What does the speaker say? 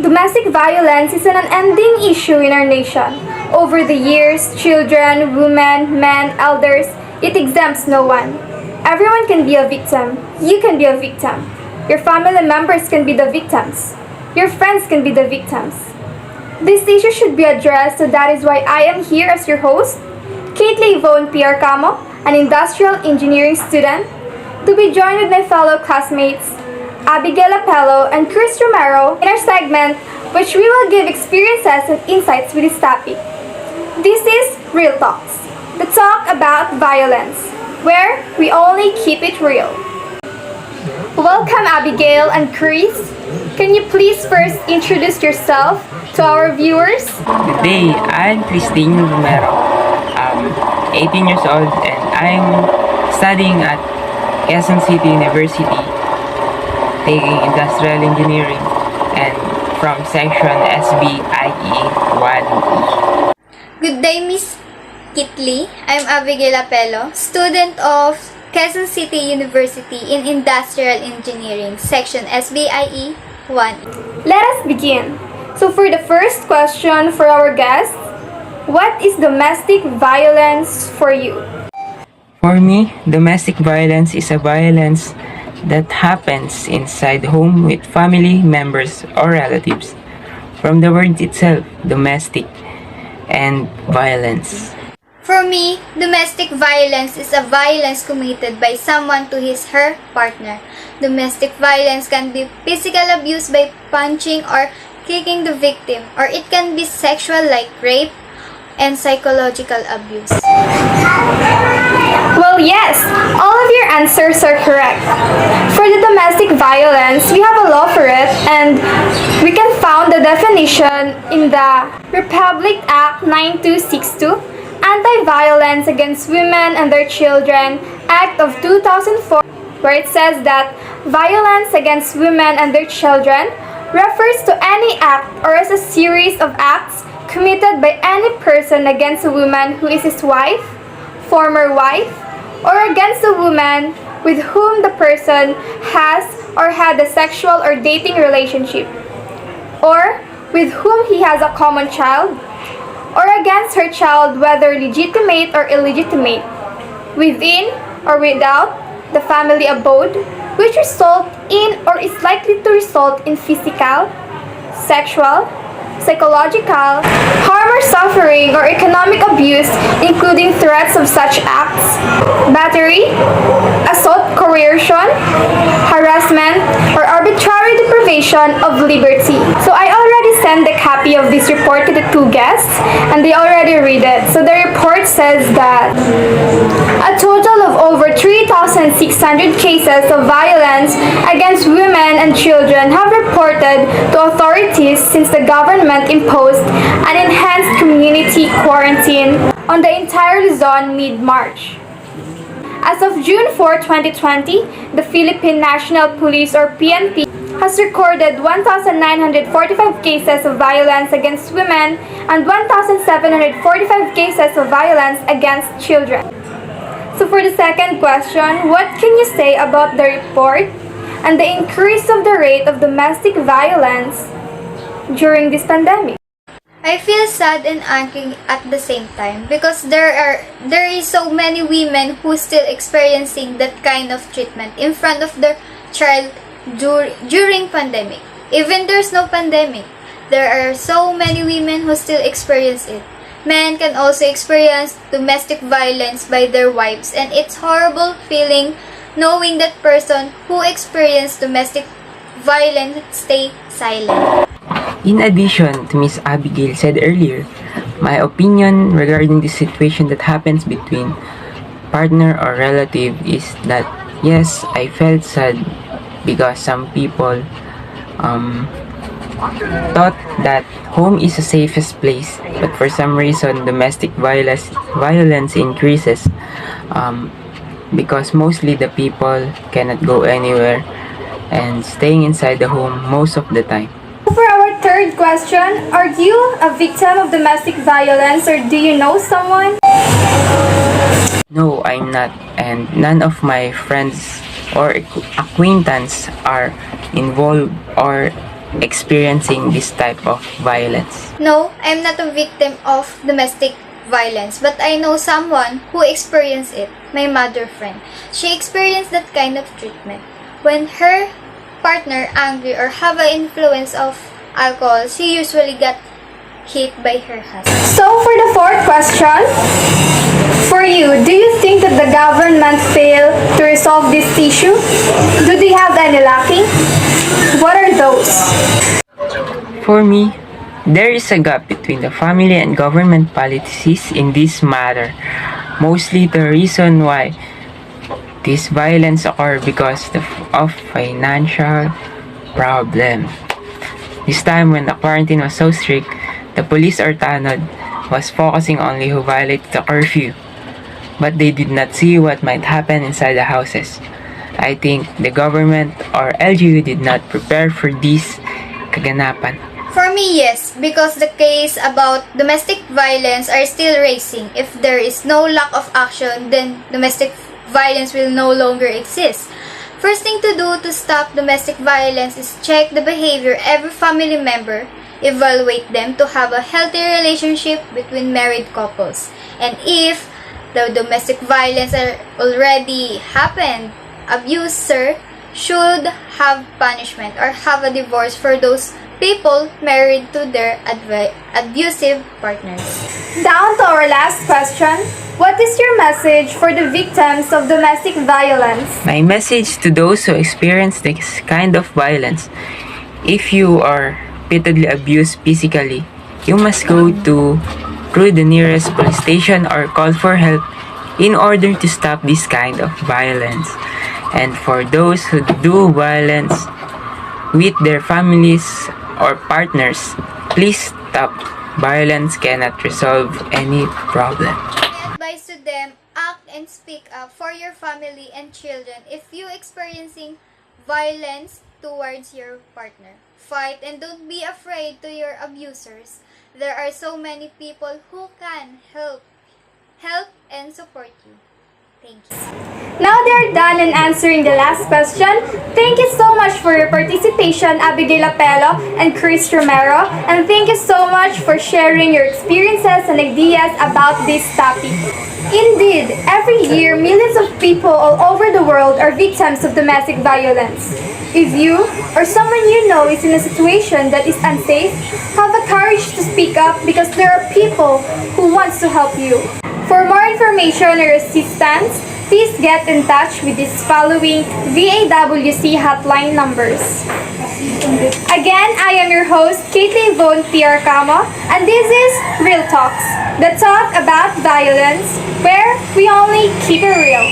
Domestic violence is an unending issue in our nation. Over the years, children, women, men, elders, it exempts no one. Everyone can be a victim. You can be a victim. Your family members can be the victims. Your friends can be the victims. This issue should be addressed, so that is why I am here as your host, Kate Yvonne Pierre Camo, an industrial engineering student, to be joined with my fellow classmates, Abigail Apello and Chris Romero in our segment which we will give experiences and insights with this topic. This is Real Talks, the talk about violence, where we only keep it real. Welcome Abigail and Chris. Can you please first introduce yourself to our viewers? Good day, I'm Christine Romero. I'm 18 years old and I'm studying at Quezon City University, taking industrial engineering and from section SBIE 1E. Good day, Miss Kitli. I'm Abigail Apello, student of Quezon City University in Industrial Engineering, section SBIE 1E. Let us begin. So for the first question for our guests, what is domestic violence for you? For me, domestic violence is a violence that happens inside home with family members or relatives. From the word itself, domestic and violence. For me, domestic violence is a violence committed by someone to his/her partner. Domestic violence can be physical abuse by punching or kicking the victim, or it can be sexual like rape and psychological abuse. Well, yes, all of your answers are correct. For the domestic violence, we have a law for it, and we can find the definition in the Republic Act 9262, Anti-Violence Against Women and Their Children Act of 2004, where it says that violence against women and their children refers to any act or as a series of acts committed by any person against a woman who is his wife, former wife, or against a woman with whom the person has or had a sexual or dating relationship, or with whom he has a common child, or against her child whether legitimate or illegitimate, within or without the family abode, which result in or is likely to result in physical, sexual, psychological, harm or suffering or economic abuse, including threats of such acts, battery, assault, coercion, harassment, or arbitrary deprivation of liberty. So I already sent a copy of this report to the two guests and they already read it. So the report says that a total of over 3,600 cases of violence against women and children have reported to authorities since the government imposed an enhanced community quarantine on the entire Luzon mid-March. As of June 4, 2020, the Philippine National Police or PNP has recorded 1,945 cases of violence against women and 1,745 cases of violence against children. So for the second question, what can you say about the report and the increase of the rate of domestic violence during this pandemic? I feel sad and angry at the same time because there is so many women who still experiencing that kind of treatment in front of their child during pandemic. Even there's no pandemic, there are so many women who still experience it. Men can also experience domestic violence by their wives, and it's horrible feeling knowing that person who experienced domestic violence stay silent. In addition to Miss Abigail said earlier, my opinion regarding this situation that happens between partner or relative is that yes, I felt sad because some people taught that home is the safest place, but for some reason, domestic violence increases because mostly the people cannot go anywhere and staying inside the home most of the time. For our third question, are you a victim of domestic violence or do you know someone? No, I'm not, and none of my friends or acquaintances are involved or experiencing this type of violence. No, I'm not a victim of domestic violence, but I know someone who experienced it. My mother friend. She experienced that kind of treatment. When her partner angry or have an influence of alcohol, she usually got hit by her husband. So for the fourth question, for you, do you think that the government failed to resolve this issue? Do they have any lacking? What are those? For me, there is a gap between the family and government policies in this matter. Mostly the reason why this violence occur because of financial problem. This time when the quarantine was so strict, the police or tanod was focusing only who violated the curfew, but they did not see what might happen inside the houses. I think the government or LGU did not prepare for this kaganapan. For me, yes, because the case about domestic violence are still raising. If there is no lack of action, then domestic violence will no longer exist. First thing to do to stop domestic violence is check the behavior every family member, evaluate them to have a healthy relationship between married couples. And if the domestic violence are already happened, abuser should have punishment or have a divorce for those people married to their abusive partners. Down to our last question, what is your message for the victims of domestic violence? My message to those who experience this kind of violence: if you are repeatedly abused physically, you must go through the nearest police station or call for help in order to stop this kind of violence. And for those who do violence with their families or partners, please stop. Violence cannot resolve any problem. My advice to them, act and speak up for your family and children if you experiencing violence towards your partner. Fight and don't be afraid to your abusers. There are so many people who can help and support you. Thank you. Now they're done in answering the last question. Thank you so much for your participation, Abigail Apelo and Chris Romero. And thank you so much for sharing your experiences and ideas about this topic. Indeed, every year, millions of people all over the world are victims of domestic violence. If you or someone you know is in a situation that is unsafe, have the courage to speak up because there are people who want to help you. For more information or assistance, please get in touch with these following VAWC hotline numbers. Again, I am your host, Kate Yvonne Piarcamo, and this is Real Talks, the talk about violence, where we only keep it real.